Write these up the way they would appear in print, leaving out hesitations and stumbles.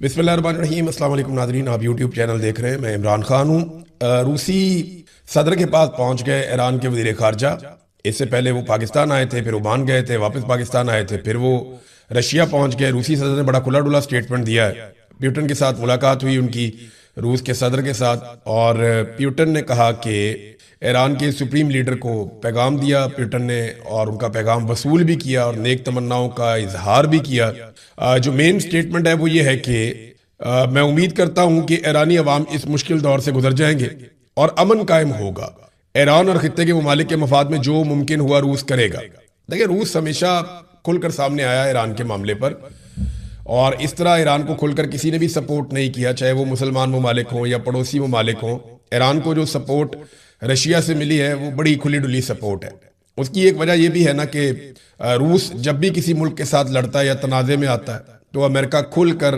बिस्मिल्लाहिर्रहमानिर्रहीम। अस्सलाम वालेकुम नाज़रीन, आप यूट्यूब चैनल देख रहे हैं। मैं इमरान खान हूँ। रूसी सदर के पास पहुँच गए ईरान के वज़ीर ख़ारजा। इससे पहले वो पाकिस्तान आए थे, फिर ओमान गए थे, वापस पाकिस्तान आए थे, फिर वो रशिया पहुँच गए। रूसी सदर ने बड़ा खुला डुला स्टेटमेंट दिया है। प्यूटन के साथ मुलाकात हुई उनकी, रूस के सदर के साथ, और प्यूटन ने कहा कि ईरान के सुप्रीम लीडर को पैगाम दिया प्यूटन ने, और उनका पैगाम वसूल भी किया और नेक तमन्नाओं का इजहार भी किया। जो मेन स्टेटमेंट है वो ये है कि मैं उम्मीद करता हूं कि ईरानी अवाम इस मुश्किल दौर से गुजर जाएंगे और अमन कायम होगा। ईरान और खित्ते के ममालिक के मफाद में जो मुमकिन हुआ रूस करेगा। देखिए, रूस हमेशा खुलकर सामने आया ईरान के मामले पर, और इस तरह ईरान को खुलकर किसी ने भी सपोर्ट नहीं किया, चाहे वो मुसलमान ममालिक हों या पड़ोसी ममालिक हों। ईरान को जो सपोर्ट रशिया से मिली है वो बड़ी खुली डुली सपोर्ट है। उसकी एक वजह यह भी है ना कि रूस जब भी किसी मुल्क के साथ लड़ता है या तनाज़े में आता है तो अमेरिका खुलकर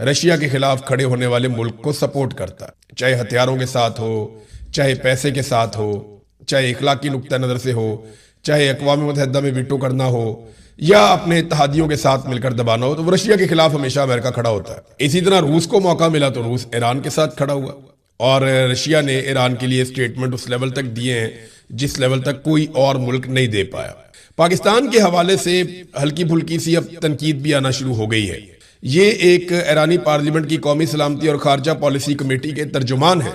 रशिया के खिलाफ खड़े होने वाले मुल्क को सपोर्ट करता है, चाहे हथियारों के साथ हो, चाहे पैसे के साथ हो, चाहे इखलाकी नुक्ता नज़र से हो, चाहे अक़वाम मुत्तहिदा में वीटो करना हो, या अपने इत्तेहादियों के साथ मिलकर दबाना हो। तो वो रशिया के खिलाफ हमेशा अमेरिका खड़ा होता है। इसी तरह रूस को मौका मिला तो रूस ईरान के साथ खड़ा हुआ, और रशिया ने ईरान के लिए स्टेटमेंट उस लेवल तक दिए हैं जिस लेवल तक कोई और मुल्क नहीं दे पाया। पाकिस्तान के हवाले से हल्की फुल्की सी अब तनकीद भी आना शुरू हो गई है। ये एक ईरानी पार्लियामेंट की कौमी सलामती और खारजा पॉलिसी कमेटी के तर्जुमान हैं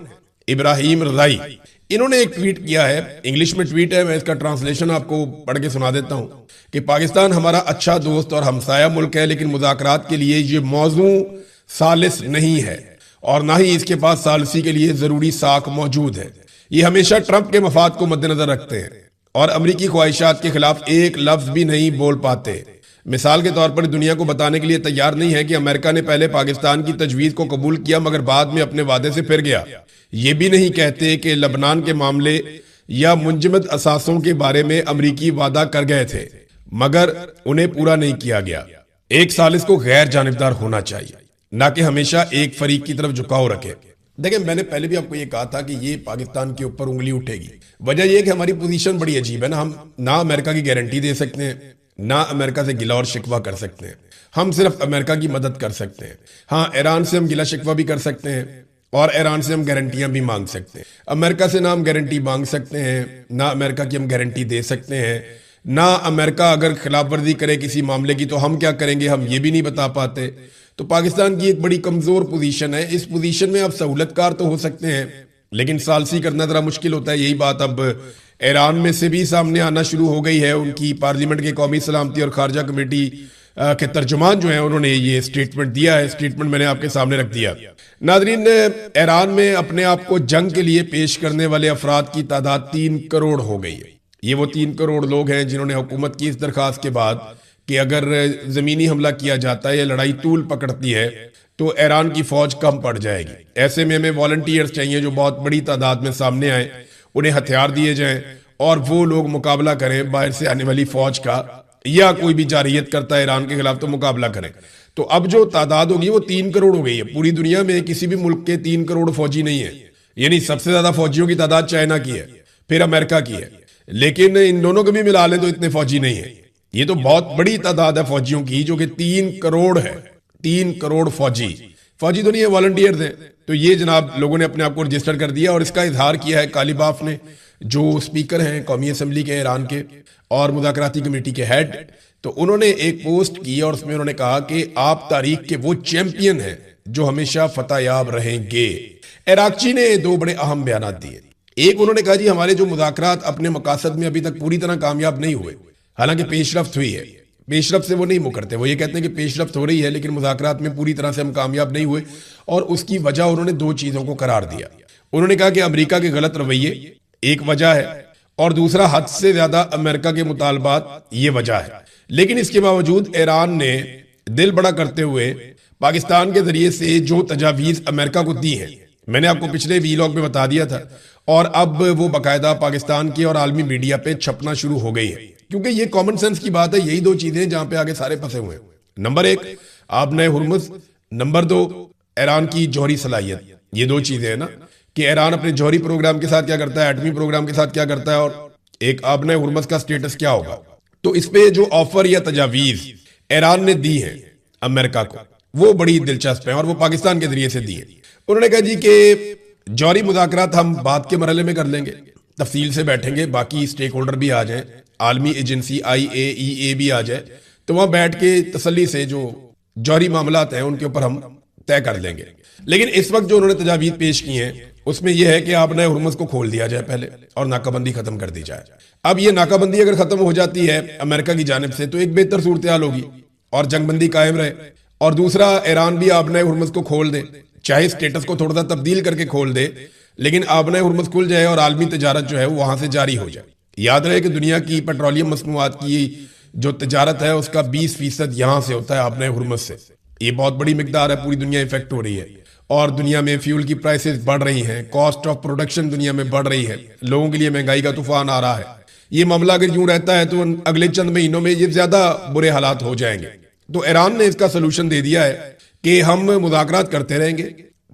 इब्राहिम रज़ाई। इन्होंने एक ट्वीट किया है, इंग्लिश में ट्वीट है, मैं इसका ट्रांसलेशन आपको पढ़ के सुना देता हूं कि पाकिस्तान हमारा अच्छा दोस्त और हमसाया मुल्क है, लेकिन मुज़ाकरात के लिए ये मौजू सालिस नहीं है और ना ही इसके पास सालसी के लिए जरूरी साख मौजूद है। ये हमेशा ट्रंप के मफाद को मद्देनजर रखते हैं और अमरीकी ख्वाहिशात के खिलाफ एक लफ्ज भी नहीं बोल पाते। मिसाल के तौर पर दुनिया को बताने के लिए तैयार नहीं है कि अमेरिका ने पहले पाकिस्तान की तजवीज को कबूल किया मगर बाद में अपने वादे से फिर गया। ये भी नहीं कहते कि लबनान के मामले या मुंजमद असासों के बारे में अमरीकी वादा कर गए थे मगर उन्हें पूरा नहीं किया गया। एक सालिस को गैर जानिबदार होना चाहिए, ना कि हमेशा एक फरीक की तरफ झुकाव रखे। देखिए, मैंने पहले भी आपको ये कहा था कि ये पाकिस्तान के ऊपर उंगली उठेगी। वजह यह कि हमारी पोजीशन बड़ी अजीब है ना। हम ना अमेरिका की गारंटी दे सकते हैं, ना अमेरिका से गिला और शिकवा कर सकते हैं। हम सिर्फ अमेरिका की मदद कर सकते हैं। हाँ, ईरान से हम गिला शिकवा भी कर सकते हैं और ईरान से हम गारंटियां भी मांग सकते हैं। अमेरिका से ना हम गारंटी मांग सकते हैं, ना अमेरिका की हम गारंटी दे सकते हैं, ना अमेरिका अगर खिलाफ वर्जी करे किसी मामले की तो हम क्या करेंगे हम ये भी नहीं बता पाते। तो पाकिस्तान की एक बड़ी कमजोर पोजीशन है। इस पोजीशन में आप सहूलतकार तो हो सकते हैं, लेकिन सालसी करना जरा मुश्किल होता है। यही बात अब ईरान में से भी सामने आना शुरू हो गई है। उनकी पार्लियामेंट के कौमी सलामती और खारजा कमेटी के तर्जुमान जो है उन्होंने ये स्टेटमेंट दिया है। स्टेटमेंट मैंने आपके सामने रख दिया। नाजरीन, ईरान में अपने आप को जंग के लिए पेश करने वाले अफराद की तादाद 3 करोड़ हो गई है। ये वो 3 करोड़ लोग हैं जिन्होंने हुकूमत की इस दरखास्त के बाद कि अगर जमीनी हमला किया जाता है या लड़ाई तूल पकड़ती है तो ईरान की फौज कम पड़ जाएगी। ऐसे में हमें वॉलंटियर्स चाहिए जो बहुत बड़ी तादाद में सामने आए, उन्हें हथियार दिए जाएं और वो लोग मुकाबला करें बाहर से आने वाली फौज का, या कोई भी जारियत करता है ईरान के खिलाफ तो मुकाबला करें। तो अब जो तादाद होगी वो 3 करोड़ हो गई है। पूरी दुनिया में किसी भी मुल्क के 3 करोड़ फौजी नहीं है। यानी सबसे ज्यादा फौजियों की तादाद चाइना की है, फिर अमेरिका की है, लेकिन इन दोनों को भी मिला लें तो इतने फौजी नहीं है। ये तो बहुत बड़ी तादाद है फौजियों की, जो कि 3 करोड़ है। 3 करोड़ फौजी तो नहीं है, वॉलंटियर्स हैं। तो ये जनाब लोगों ने अपने आप को रजिस्टर कर दिया और इसका इजहार किया है कालिबाफ ने, जो स्पीकर हैं कौमी असम्बली के ईरान के और मुज़ाकराती कमेटी के हेड। तो उन्होंने एक पोस्ट की और उसमें उन्होंने कहा कि आप तारीख के वो चैंपियन हैं जो हमेशा फतेहयाब रहेंगे। इराक़ची ने 2 बड़े अहम बयान दिए। एक, उन्होंने कहा जी हमारे जो मुज़ाकरात अपने मकासद में अभी तक पूरी तरह कामयाब नहीं हुए, हालांकि पेशरफ्त हुई है। पेशरफ्त से वो नहीं मुकरते, वो ये कहते हैं कि पेशरफ्त हो रही है लेकिन मुज़ाकरात में पूरी तरह से हम कामयाब नहीं हुए, और उसकी वजह उन्होंने 2 चीज़ों को करार दिया। उन्होंने कहा कि अमेरिका के गलत रवैये एक वजह है और दूसरा हद से ज्यादा अमेरिका के मुतालबात ये वजह है। लेकिन इसके बावजूद ईरान ने दिल बड़ा करते हुए पाकिस्तान के जरिए से जो तजावीज अमेरिका को दी है, मैंने आपको पिछले वीलॉग में बता दिया था, और अब वो बाकायदा पाकिस्तान के और आलमी मीडिया पे छपना शुरू हो गई है। क्योंकि ये कॉमन सेंस की बात है। यही 2 चीजें जहां पे आगे सारे फंसे हुए हैं। नंबर 1 आबने हुर्मुज़, नंबर 2 ईरान की जौहरी सलाहियत। ये 2 चीजें हैं ना कि ईरान अपने जौहरी प्रोग्राम के साथ क्या करता है, एटमी प्रोग्राम के साथ क्या करता है, और एक आबने हुर्मुज़ का स्टेटस क्या होगा। तो इस पे जो ऑफर या तजावीज ईरान ने दी है अमेरिका को, वो बड़ी दिलचस्प है और वो पाकिस्तान के जरिए से दी है। उन्होंने कहा जी कि जौहरी मुज़ाकरात हम बाद के मरहले में कर लेंगे, तफसील से बैठेंगे, बाकी स्टेक होल्डर भी आ जाए, आलमी एजेंसी IAEA भी आ जाए, तो वहां बैठ के तसल्ली से जो जौहरी मामलात हैं उनके ऊपर हम तय कर लेंगे। लेकिन इस वक्त जो उन्होंने तजावीज़ पेश की हैं उसमें यह है कि आपने हुर्मुज़ को खोल दिया जाए पहले और नाकाबंदी खत्म कर दी जाए। अब ये नाकाबंदी अगर खत्म हो जाती है अमेरिका की जानिब से तो एक बेहतर सूरत हाल होगी और जंगबंदी कायम रहे। और दूसरा, ईरान भी आपने हुर्मुज़ को खोल दे, चाहे स्टेटस को थोड़ा सा तब्दील करके खोल दे, लेकिन आपने हुर्मुज़ खुल जाए और आलमी तजारत जो है वो वहां से जारी हो जाए। याद रहे कि दुनिया की पेट्रोलियम मसनूआत की जो तजारत है उसका 20% यहां से होता है आपने हुर्मुज़ से। ये बहुत बड़ी मिकदार है, पूरी दुनिया इफेक्ट हो रही है और दुनिया में फ्यूल की प्राइसेस बढ़ रही हैं, कॉस्ट ऑफ प्रोडक्शन दुनिया में बढ़ रही है, लोगों के लिए महंगाई का तूफान आ रहा है। ये मामला अगर यूं रहता है तो अगले चंद महीनों में ये ज्यादा बुरे हालात हो जाएंगे। तो ईरान ने इसका सोल्यूशन दे दिया है कि हम मुज़ाकरात करते रहेंगे,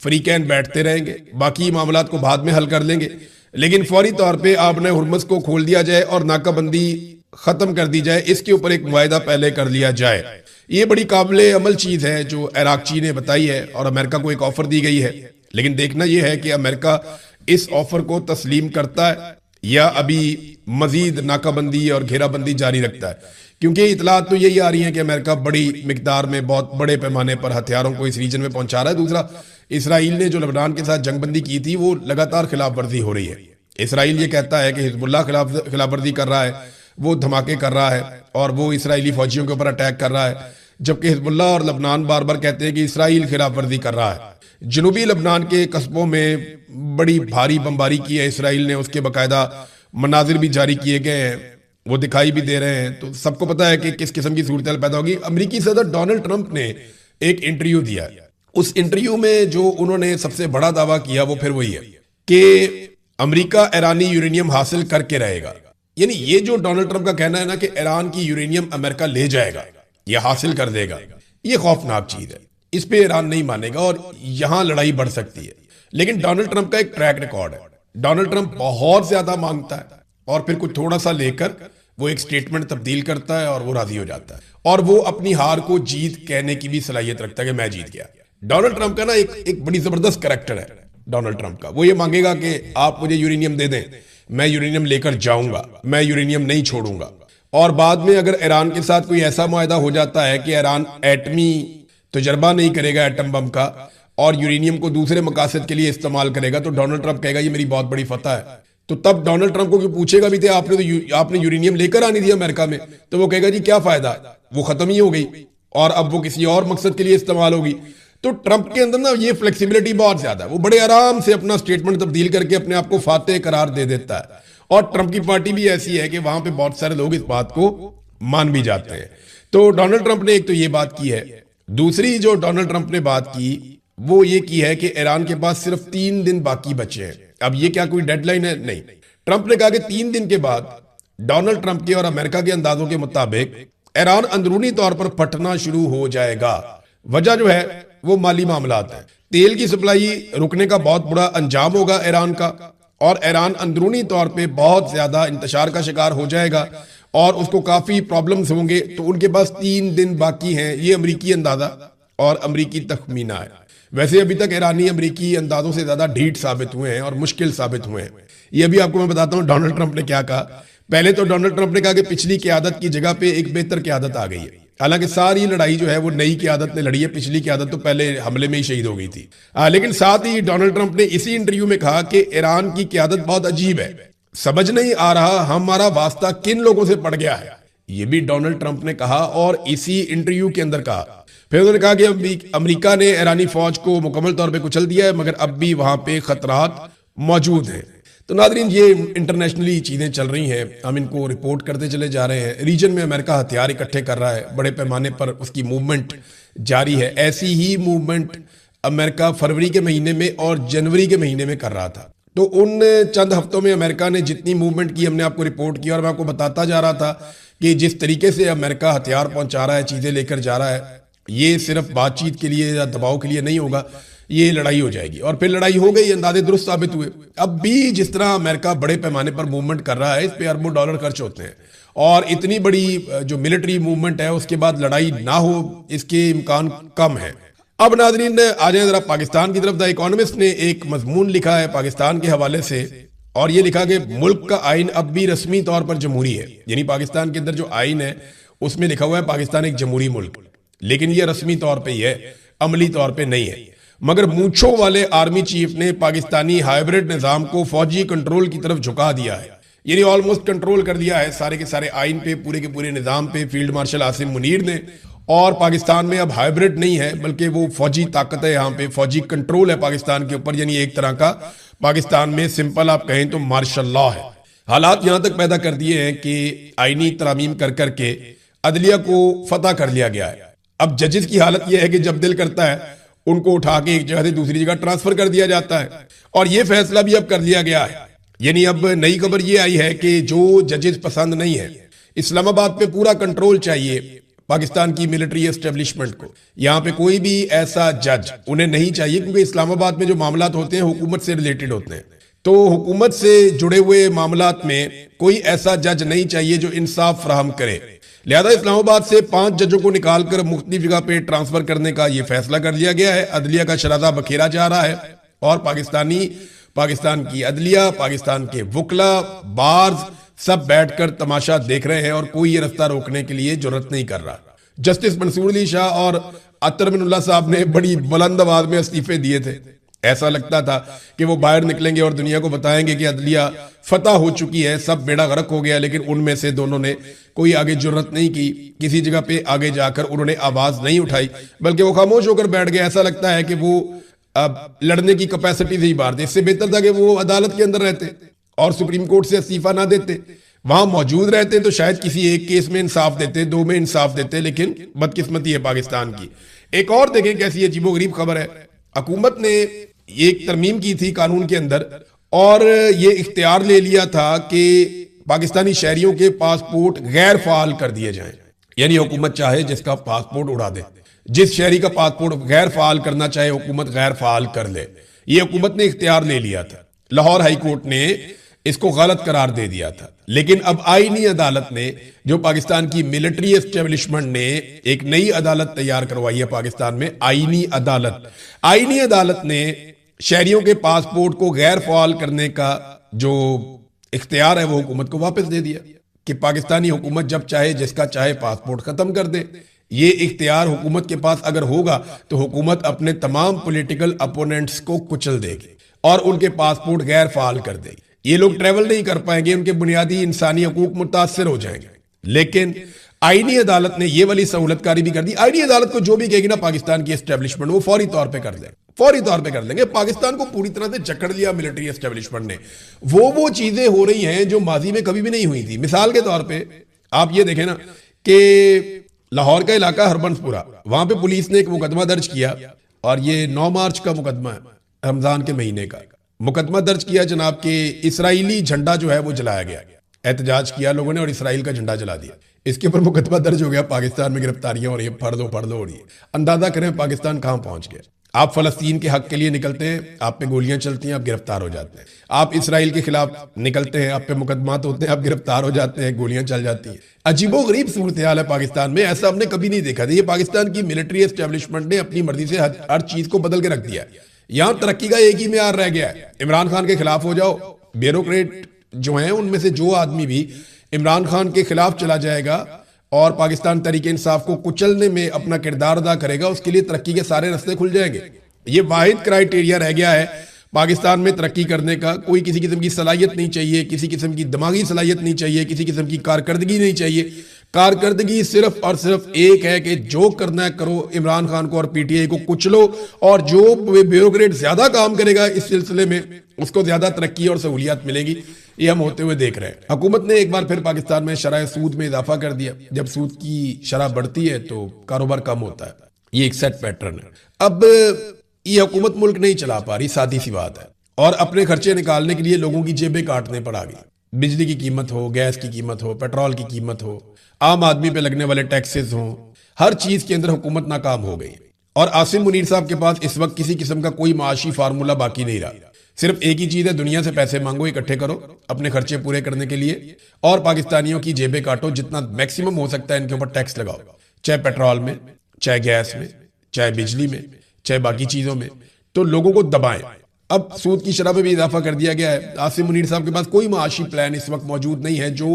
फ्री कैन बैठते रहेंगे, बाकी मामलात को बाद में हल कर लेंगे, लेकिन फौरी तौर पे आपने हुर्मुज़ को खोल दिया जाए और नाकाबंदी खत्म कर दी जाए, इसके ऊपर एक मुआहिदा पहले कर लिया जाए। ये बड़ी काबिले अमल चीज है जो इराक़ची ने बताई है और अमेरिका को एक ऑफर दी गई है। लेकिन देखना यह है कि अमेरिका इस ऑफर को तस्लीम करता है या अभी मजीद नाकाबंदी और घेराबंदी जारी रखता है, क्योंकि इतलात तो यही आ रही है कि अमेरिका बड़ी मिकदार में, बहुत बड़े पैमाने पर हथियारों को इस रीजन में पहुंचा रहा है। दूसरा, इसराइल ने जो लेबनान के साथ जंगबंदी की थी वो लगातार खिलाफ वर्जी हो रही है। इसराइल ये कहता है कि हिजबुल्लाह खिलाफ वर्जी कर रहा है, वो धमाके कर रहा है और वो इसराइली फौजियों के ऊपर अटैक कर रहा है, जबकि हिजबुल्लाह और लेबनान बार बार कहते हैं कि इसराइल खिलाफ वर्जी कर रहा है। जनूबी लेबनान के कस्बों में बड़ी भारी बमबारी की है इसराइल ने, उसके बाकायदा मनाजिर भी जारी किए गए हैं, वो दिखाई भी दे रहे हैं। तो सबको पता है कि किस किस्म की सूरत पैदा होगी। अमेरिकी सदर डोनाल्ड ट्रंप ने एक इंटरव्यू दिया, उस इंटरव्यू में जो उन्होंने सबसे बड़ा दावा किया वो फिर वही है कि अमेरिका ईरानी यूरेनियम हासिल करके रहेगा। यानी ये जो डोनाल्ड ट्रंप का कहना है ना कि ईरान की यूरेनियम अमेरिका ले जाएगा या हासिल कर देगा, ये खौफनाक चीज है। इस पे ईरान नहीं मानेगा और यहां लड़ाई बढ़ सकती है। लेकिन डोनाल्ड ट्रंप का एक ट्रैक रिकॉर्ड है, डोनाल्ड ट्रंप बहुत ज्यादा मांगता है और फिर कुछ थोड़ा सा लेकर वो एक स्टेटमेंट तब्दील करता है और वो राजी हो जाता है और वो अपनी हार को जीत कहने की भी सलाहियत रखता है कि मैं जीत गया। डोनाल्ड ट्रंप का ना एक बड़ी जबरदस्त करैक्टर है डोनाल्ड ट्रंप का। वो ये मांगेगा कि आप मुझे यूरेनियम दे दें, मैं यूरेनियम लेकर जाऊंगा, मैं यूरेनियम नहीं छोड़ूंगा। और बाद में अगर ईरान के साथ कोई ऐसा मुआहदा हो जाता है कि ईरान एटमी तजर्बा नहीं करेगा एटम बम का और यूरेनियम को दूसरे मकासद के लिए इस्तेमाल करेगा, तो डोनाल्ड ट्रंप कहेगा ये मेरी बहुत बड़ी फतह है। तो तब डोनाल्ड ट्रंप को पूछेगा भी थे आपने यूरेनियम लेकर आनी थी अमेरिका में, तो वो कहेगा जी क्या फायदा, वो खत्म ही हो गई और अब वो किसी और मकसद के लिए इस्तेमाल होगी। तो ट्रंप के अंदर ना ये फ्लेक्सिबिलिटी बहुत ज्यादा है, वो बड़े आराम से अपना स्टेटमेंट तब्दील करके अपने आप को फातेह करार दे देता है। और ट्रंप की पार्टी भी ऐसी है कि वहां पे बहुत सारे लोग इस बात को मान भी जाते हैं। तो डोनाल्ड ट्रंप ने एक तो ये बात की है, दूसरी जो डोनाल्ड ट्रंप ने बात की वो ये की है कि ईरान के पास सिर्फ 3 दिन बाकी बचे हैं। अब ये क्या कोई डेडलाइन है? नहीं। ट्रंप ने कहा कि 3 दिन के बाद डोनाल्ड ट्रंप के और अमेरिका के अंदाजों के मुताबिक ईरान अंदरूनी तौर पर फटना शुरू हो जाएगा। वजह जो है वो माली मामलात है, तेल की सप्लाई रुकने का बहुत बुरा अंजाम होगा ईरान का और ईरान अंदरूनी तौर पे बहुत ज्यादा इंतशार का शिकार हो जाएगा और उसको काफी प्रॉब्लम्स होंगे। तो उनके पास 3 दिन बाकी हैं, ये अमरीकी अंदाजा और अमरीकी तखमीना है। वैसे अभी तक ईरानी अमरीकी अंदाजों से ज्यादा ढीठ साबित हुए हैं और मुश्किल साबित हुए हैं। ये अभी आपको मैं बताता हूँ डोनाल्ड ट्रंप ने क्या कहा। पहले तो डोनाल्ड ट्रंप ने कहा कि पिछली क़यादत की जगह पे एक बेहतर क़यादत आ गई है। हालांकि सारी लड़ाई जो है वो नई क़यादत ने लड़ी है, पिछली क़यादत तो पहले हमले में ही शहीद हो गई थी। लेकिन साथ ही डोनाल्ड ट्रंप ने इसी इंटरव्यू में कहा कि ईरान की क़यादत बहुत अजीब है, समझ नहीं आ रहा हमारा वास्ता किन लोगों से पड़ गया है। ये भी डोनाल्ड ट्रंप ने कहा और इसी इंटरव्यू के अंदर कहा। फिर उन्होंने कहा कि अमेरिका ने ईरानी फौज को मुकम्मल तौर पे कुचल दिया है, मगर अब भी वहां पे खतरात मौजूद हैं। तो नादरीन, ये इंटरनेशनली चीजें चल रही हैं, हम इनको रिपोर्ट करते चले जा रहे हैं। रीजन में अमेरिका हथियार इकट्ठे कर रहा है, बड़े पैमाने पर उसकी मूवमेंट जारी है। ऐसी ही मूवमेंट अमेरिका फरवरी के महीने में और जनवरी के महीने में कर रहा था। तो उन चंद हफ्तों में अमेरिका ने जितनी मूवमेंट की हमने आपको रिपोर्ट की और मैं आपको बताता जा रहा था कि जिस तरीके से अमेरिका हथियार पहुंचा रहा है, चीजें लेकर जा रहा है, ये सिर्फ बातचीत के लिए या दबाव के लिए नहीं होगा, ये लड़ाई हो जाएगी। और फिर लड़ाई हो गई, अंदाजे दुरुस्त साबित हुए। अब भी जिस तरह अमेरिका बड़े पैमाने पर मूवमेंट कर रहा है, इस पे अरबों डॉलर खर्च होते हैं और इतनी बड़ी जो मिलिट्री मूवमेंट है उसके बाद लड़ाई ना हो इसके इम्कान कम है। अब नाजरीन आ जाए जरा पाकिस्तान की तरफ। द इकोनॉमिस्ट ने एक मजमून लिखा है पाकिस्तान के हवाले से, और ये लिखा कि मुल्क का आइन अब भी रस्मी तौर पर जमहूरी है। यानी पाकिस्तान के अंदर जो आइन है उसमें लिखा हुआ है पाकिस्तान एक जमहूरी मुल्क, लेकिन ये रस्मी तौर पर ही है, अमली तौर पर नहीं है। मगर मूंछों वाले आर्मी चीफ ने पाकिस्तानी हाइब्रिड निजाम को फौजी कंट्रोल की तरफ झुका दिया है। यानी ऑलमोस्ट कंट्रोल कर दिया है सारे के सारे आइन पे, पूरे के पूरे निजाम पे फील्ड मार्शल आसिम मुनीर ने। और पाकिस्तान में अब हाइब्रिड नहीं है बल्कि वो फौजी ताकत है, यहाँ पे फौजी कंट्रोल है पाकिस्तान के ऊपर। यानी एक तरह का पाकिस्तान में सिंपल आप कहें तो मार्शल लॉ है। हालात यहां तक पैदा कर दिए हैं कि आईनी तरामीम कर करके अदलिया को फतह कर लिया गया है। अब जजेस की हालत यह है कि जब दिल करता है उनको उठा के एक जगह से दूसरी जगह ट्रांसफर कर दिया जाता है, और यह फैसला भी अब कर लिया गया है। यानी अब नई खबर यह आई है कि जो जजेस पसंद नहीं है, इस्लामाबाद पे पूरा कंट्रोल चाहिए पाकिस्तान की मिलिट्री एस्टेब्लिशमेंट को। यहां पे कोई भी ऐसा जज उन्हें नहीं चाहिए, क्योंकि इस्लामाबाद में जो मामलात होते हैं हुकूमत से रिलेटेड होते हैं। तो हुकूमत से जुड़े हुए मामलात में कोई ऐसा जज नहीं चाहिए जो इंसाफ फराहम करे। लिहाजा इस्लामाबाद से 5 जजों को निकालकर मुख्तलिफ जगह पे ट्रांसफर करने का यह फैसला कर लिया गया है। अदलिया का शराजा बखेरा जा रहा है, और पाकिस्तान की अदलिया, पाकिस्तान के वकला, बार्स सब बैठकर तमाशा देख रहे हैं, और कोई ये रास्ता रोकने के लिए जरूरत नहीं कर रहा। जस्टिस मंसूर अली शाह और अतर मिनुल्लाह साहब ने बड़ी बुलंद आवाज में इस्तीफे दिए थे। ऐसा लगता था कि वो बाहर निकलेंगे और दुनिया को बताएंगे कि अदलिया फतह हो चुकी है, सब बेड़ा गर्क हो गया। लेकिन उनमें से दोनों ने कोई आगे जरूरत नहीं की, किसी जगह पे आगे जाकर उन्होंने आवाज नहीं उठाई, बल्कि वो खामोश होकर बैठ गए। ऐसा लगता है कि वो अब लड़ने की कैपेसिटी से ही बाहर थे। इससे बेहतर था कि वो अदालत के अंदर रहते और सुप्रीम कोर्ट से इस्तीफा ना देते, वहां मौजूद रहते तो शायद किसी एक केस में इंसाफ देते, 2 में इंसाफ देते। लेकिन बदकिस्मती है पाकिस्तान की। एक और देखें कैसी अजीबोगरीब खबर है। हुकूमत ने एक तरमीम की थी कानून के अंदर, और ये इख्तियार ले लिया था कि पाकिस्तानी शहरियों के पासपोर्ट गैर फाल कर दिए जाएं। यानी हुकूमत चाहे जिसका पासपोर्ट उड़ा दे, जिस शहरी का पासपोर्ट गैर फाल करना चाहे हुकूमत गैर फाल कर ले। ये हुकूमत ने इख्तियार ले लिया था। लाहौर हाई कोर्ट ने इसको गलत करार दे दिया था, लेकिन अब आईनी अदालत ने, जो पाकिस्तान की मिलिट्री एस्टेब्लिशमेंट ने एक नई अदालत तैयार करवाई है पाकिस्तान में, आईनी अदालत ने शहरियों के पासपोर्ट को गैर फाल करने का जो इख्तियार है वो हुकूमत को वापस दे दिया कि पाकिस्तानी हुकूमत जब चाहे जिसका चाहे पासपोर्ट खत्म कर दे। ये इख्तियार हुकूमत के पास अगर होगा तो हुकूमत अपने तमाम पॉलिटिकल अपोनेंट्स को कुचल देगी और उनके पासपोर्ट गैर फाल कर देगी। ये लोग ट्रेवल नहीं कर पाएंगे, उनके बुनियादी इंसानी हकूक मुतासर हो जाएंगे। लेकिन आईनी अदालत ने ये वाली सहूलतकारी भी कर दी। आईनी अदालत को जो भी कहेगी ना पाकिस्तान की एस्टेब्लिशमेंट, वो फौरी तौर पे कर देंगे, फौरी तौर पे कर लेंगे। पाकिस्तान को पूरी तरह से जकड़ लिया मिलिट्री एस्टेब्लिशमेंट ने। वो चीजें हो रही हैं जो माजी में कभी भी नहीं हुई थी। मिसाल के तौर पे आप ये देखें ना कि लाहौर का इलाका हरबंसपुरा, वहां पे पुलिस ने एक मुकदमा दर्ज किया, और ये 9 मार्च का मुकदमा है, रमजान के महीने का मुकदमा दर्ज किया जनाब के इसराइली झंडा जो है वो जलाया गया। एहतजाज किया लोगों ने और इसराइल का झंडा जला दिया। इसके ऊपर मुकदमा दर्ज हो गया। पाकिस्तान में गिरफ्तारियां हो रही है, फड़ दो हो रही है। अंदाजा करें पाकिस्तान कहां पहुंच गया। आप फलस्तीन के हक के लिए निकलते हैं, आप पे गोलियां चलती हैं, आप गिरफ्तार हो जाते हैं। आप इसराइल के खिलाफ निकलते हैं, आप पे मुकदमात होते हैं, आप गिरफ्तार हो जाते हैं, गोलियां चल जाती हैं। अजीबो गरीब सूरत हाल है पाकिस्तान में, ऐसा हमने कभी नहीं देखा था। ये पाकिस्तान की मिलिट्री एस्टेब्लिशमेंट ने अपनी मर्जी से हर चीज को बदल के रख दिया। यहां तरक्की का एक ही मेयार रह गया है, इमरान खान के खिलाफ हो जाओ। ब्यूरोक्रेट जो हैं उनमें से जो आदमी भी इमरान खान के खिलाफ चला जाएगा और पाकिस्तान तरीके इंसाफ को कुचलने में अपना किरदार अदा करेगा, उसके लिए तरक्की के सारे रास्ते खुल जाएंगे। ये वाहिद क्राइटेरिया रह गया है पाकिस्तान में तरक्की करने का। कोई किसी किस्म की सलाहियत नहीं चाहिए, किसी किस्म की दिमागी सलाहियत नहीं चाहिए, किसी किस्म की कारकर्दगी नहीं चाहिए। कारकर्दगी सिर्फ और सिर्फ एक है कि जो करना है करो, इमरान खान को और पीटीआई को कुचलो, और जो ब्यूरोक्रेट ज्यादा काम करेगा इस सिलसिले में उसको ज्यादा तरक्की और सहूलियत मिलेगी। ये हम होते हुए देख रहे हैं। हुकूमत ने एक बार फिर पाकिस्तान में शरह सूद में इजाफा कर दिया। जब सूद की शरह बढ़ती है तो कारोबार कम होता है। ये एक सेट पैटर्न है। अब ये हुकूमत मुल्क नहीं चला पा रही, सादी सी बात है, और अपने खर्चे निकालने के लिए लोगों की जेबें काटने पड़ आ गई। बिजली की कीमत हो, गैस की कीमत हो, पेट्रोल की कीमत हो, आम आदमी पे लगने वाले टैक्सेस हो, हर चीज के अंदर हुकूमत नाकाम हो गई। और आसिम मुनीर साहब के पास इस वक्त किसी किस्म का कोई माशी फार्मूला बाकी नहीं रहा। सिर्फ एक ही चीज है, दुनिया से पैसे मांगो, इकट्ठे करो अपने खर्चे पूरे करने के लिए, और पाकिस्तानियों की जेबें काटो। जितना मैक्सिमम हो सकता है इनके ऊपर टैक्स लगाओ, चाहे पेट्रोल में, चाहे गैस में, चाहे बिजली में। चाहे बाकी चीजों में, तो लोगों को दबाएं। अब सूद की शरह में भी इजाफा कर दिया गया है। आसिम मुनीर साहब के पास कोई माशी प्लान इस वक्त मौजूद नहीं है जो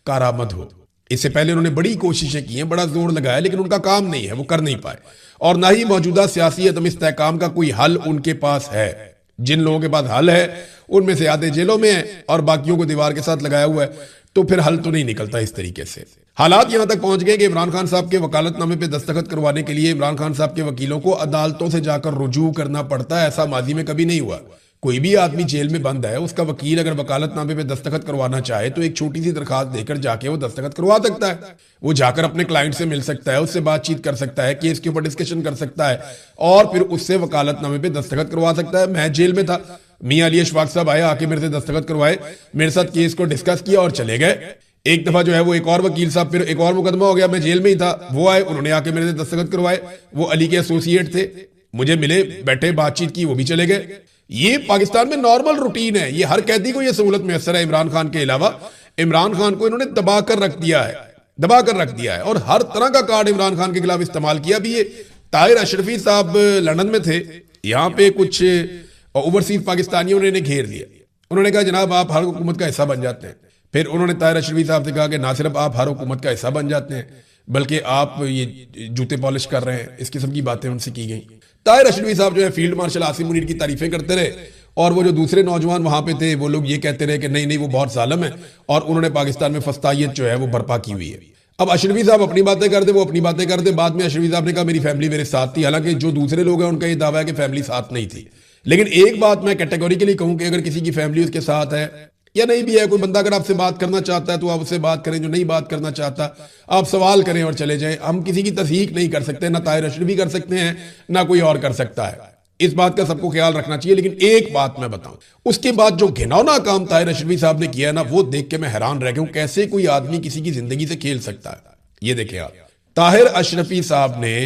कारामद हो। इससे पहले उन्होंने बड़ी कोशिशें की हैं, बड़ा जोर लगाया, लेकिन उनका काम नहीं है, वो कर नहीं पाए। और ना ही मौजूदा सियासी अदम इस्तेहकाम का कोई हल उनके पास है। जिन लोगों के पास हल है उनमें से आधे जेलों में है और बाकियों को दीवार के साथ लगाया हुआ है, तो फिर हल तो नहीं निकलता इस तरीके से। हालात यहां तक पहुंच गए कि इमरान खान साहब के वकालतनामे पे दस्तखत करवाने के लिए इमरान खान साहब के वकीलों को अदालतों से जाकर रुजू करना पड़ता है। ऐसा माजी में कभी नहीं हुआ। कोई भी आदमी जेल में बंद है, उसका वकील अगर वकालतनामे पे दस्तखत करवाना चाहे तो एक छोटी सी दरखास्त देकर जाके वो दस्तखत करवा सकता है। वो जाकर अपने क्लाइंट से मिल सकता है, उससे बातचीत कर सकता है, केस के ऊपर डिस्कशन कर सकता है और फिर उससे वकालतनामे पे दस्तखत करवा सकता है। मैं जेल में था, मियां अली अशफाक साहब आए, आके मेरे से दस्तखत करवाए, मेरे साथ केस को डिस्कस किया और चले गए। एक दफा जो है वो एक और वकील साहब, फिर एक और मुकदमा हो गया, मैं जेल में ही था, वो आए, उन्होंने आके मेरे से दस्तखत करवाए। वो अली के एसोसिएट थे, मुझे मिले, बैठे, बातचीत की, वो भी चले गए। ये पाकिस्तान में नॉर्मल रूटीन है। ये हर कैदी को ये सहूलत मैसर है। इमरान खान के अलावा इमरान खान को इन्होंने दबा कर रख दिया है, दबा कर रख दिया है और हर तरह का कार्ड इमरान खान के खिलाफ इस्तेमाल किया। भी ये ताहिर अशरफी साहब लंदन में थे, यहाँ पे कुछ ओवरसीज पाकिस्तानियों ने घेर लिया। उन्होंने कहा जनाब आप हर हुकूमत का हिस्सा बन जाते हैं। फिर उन्होंने ताहिर अशरफी साहब से कहा कि ना सिर्फ आप हर हुकूमत का हिस्सा बन जाते हैं बल्कि आप ये जूते पॉलिश कर रहे हैं। इस किस्म की बातें उनसे की गई। ताहिर अशरफी साहब जो है फील्ड मार्शल आसिम मुनीर की तारीफें करते रहे और वो जो दूसरे नौजवान वहां पे थे वो लोग ये कहते रहे कि नहीं नहीं वो बहुत जालिम है और उन्होंने पाकिस्तान में फस्तायत जो है वो बर्पा की हुई है। अब अशरफी साहब अपनी बातें करते, वो अपनी बातें करते। बाद में अशरफी साहब ने कहा मेरी फैमिली मेरे साथ थी, हालांकि जो दूसरे लोग हैं उनका ये दावा है कि फैमिली साथ नहीं थी। लेकिन एक बात मैं कैटेगोरिकली कहूं कि अगर किसी की फैमिली उसके साथ है या नहीं भी है, कोई बंदा अगर आपसे बात करना चाहता है तो आप उससे बात करें, जो नहीं बात करना चाहता आप सवाल करें और चले जाएं। हम किसी की तस्दीक नहीं कर सकते, ना ताहिर अशरफी कर सकते हैं ना कोई और कर सकता है। इस बात का सबको ख्याल रखना चाहिए। लेकिन एक बात मैं बताऊं, उसके बाद जो घिनौना काम ताहिर अशरफी साहब ने किया ना, वो देख के मैं हैरान रह गया हूं। कैसे कोई आदमी किसी की जिंदगी से खेल सकता है। ये देखें आप, ताहिर अशरफी साहब ने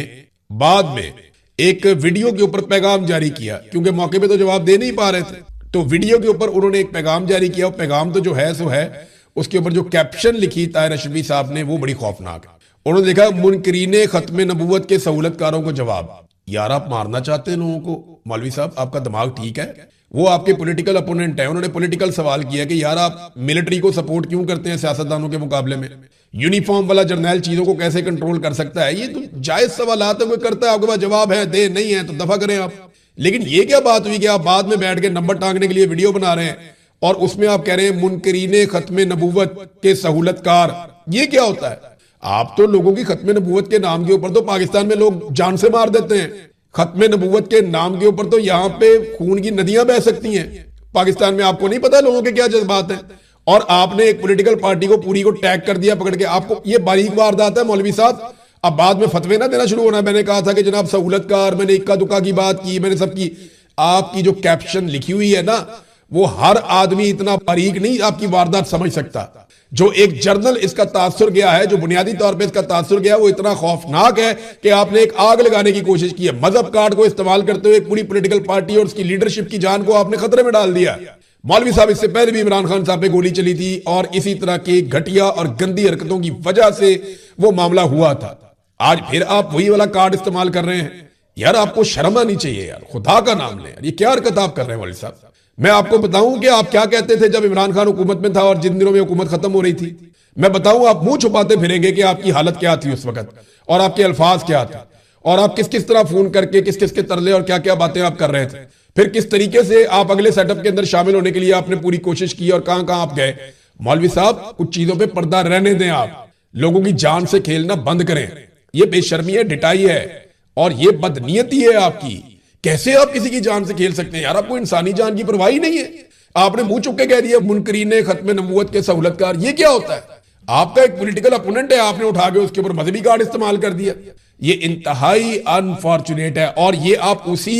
बाद में एक वीडियो के ऊपर पैगाम जारी किया, क्योंकि मौके पे तो जवाब दे नहीं पा रहे थे, तो वीडियो के ऊपर उन्होंने एक पैगाम जारी किया। वो पैगाम तो जो है सो है, उसके ऊपर जो कैप्शन लिखी ताहिर अशरफी साहब ने वो बड़ी खौफनाक है। उन्होंने लिखा मुनकरीने खत्म नबूवत के सहूलतकारों को जवाब। यार आप मारना चाहते हैं लोगों को? मौलवी साहब आपका दिमाग ठीक है? वो आपके पॉलिटिकल अपोनेंट है, उन्होंने पॉलिटिकल सवाल किया कि यार आप मिलिट्री को सपोर्ट क्यों करते हैं सियासतदानों के मुकाबले में? यूनिफॉर्म वाला जर्नैल चीजों को कैसे कंट्रोल कर सकता है? ये तो जायज सवाल है, कोई करता है, आपके पास जवाब है, दे, नहीं है तो दफा करें आप। लेकिन ये क्या बात हुई कि आप बाद में बैठ के नंबर टांगने के लिए वीडियो बना रहे हैं और उसमें आप कह रहे हैं मुनकरीने खत्म नबूवत के सहूलतकार। ये क्या होता है? आप तो लोगों की खत्म नबूवत के नाम के ऊपर तो पाकिस्तान में लोग जान से मार देते हैं। खत्म नबूवत के नाम के ऊपर तो यहाँ पे खून की नदियां बह सकती हैं पाकिस्तान में। आपको नहीं पता लोगों के क्या जज्बात हैं? और आपने एक पॉलिटिकल पार्टी को पूरी को टैग कर दिया पकड़ के। आपको ये बारीक वारदात है मौलवी साहब। अब बाद में फतवे ना देना शुरू होना। मैंने कहा था कि जनाब सहूलतकार, मैंने इक्का दुक्का की बात की, मैंने सबकी। आपकी जो कैप्शन लिखी हुई है ना, वो हर आदमी इतना बारीक नहीं आपकी वारदात समझ सकता। जो एक जर्नल इसका तासुर गया है, जो बुनियादी तौर पे इसका तासुर गया है, वो इतना खौफनाक है कि आपने एक आग लगाने की कोशिश की है। मजहब कार्ड को इस्तेमाल करते हुए पूरी पॉलिटिकल पार्टी और उसकी लीडरशिप की जान को आपने खतरे में डाल दिया। मौलवी साहब, इससे पहले भी इमरान खान साहब पे गोली चली थी और इसी तरह की घटिया और गंदी हरकतों की वजह से वो मामला हुआ था। आज फिर आप वही वाला कार्ड इस्तेमाल कर रहे हैं। यार आपको शर्म आनी चाहिए यार, खुदा का नाम ले यार। ये क्या हरकत आप कर रहे हैं मौलवी साहब? मैं आपको बताऊं कि आप क्या कहते थे जब इमरान खान हुकूमत में था और जिन दिनों में हुकूमत खत्म हो रही थी। मैं बताऊं, आप मुंह छुपाते फिरेंगे कि आपकी हालत क्या थी उस वक्त और आपके अल्फाज क्या थे और आप किस किस तरह फोन करके किस किस के तरले और क्या क्या बातें आप कर रहे थे। फिर किस तरीके से आप अगले सेटअप के अंदर शामिल होने के लिए आपने पूरी कोशिश की और कहां कहां आप गए। मौलवी साहब, कुछ चीजों पे पर्दा रहने दें। आप लोगों की जान से खेलना बंद करें। ये बेशर्मी है, डिटाई है और ये बदनीयती है आपकी। कैसे आप किसी की जान से खेल सकते हैं यार? आपको इंसानी जान की परवाह ही नहीं है। आपने मुंह चुप के कह दिया मुनकरीने खत्म नबूवत के सहूलतकार। ये क्या होता है? आपका एक पॉलिटिकल अपोनेंट है, आपने उठा के उसके ऊपर मजहबी कार्ड इस्तेमाल कर दिया। ये इंतहाई अनफॉर्चुनेट है और ये आप उसी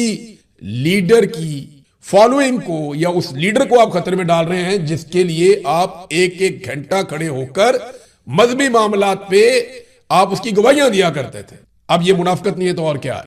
लीडर की फॉलोइंग को या उस लीडर को आप खतरे में डाल रहे हैं जिसके लिए आप एक एक घंटा खड़े होकर मजहबी मामलात पे आप उसकी गवाहियां दिया करते थे। अब ये मुनाफिकत नहीं है तो और क्या है?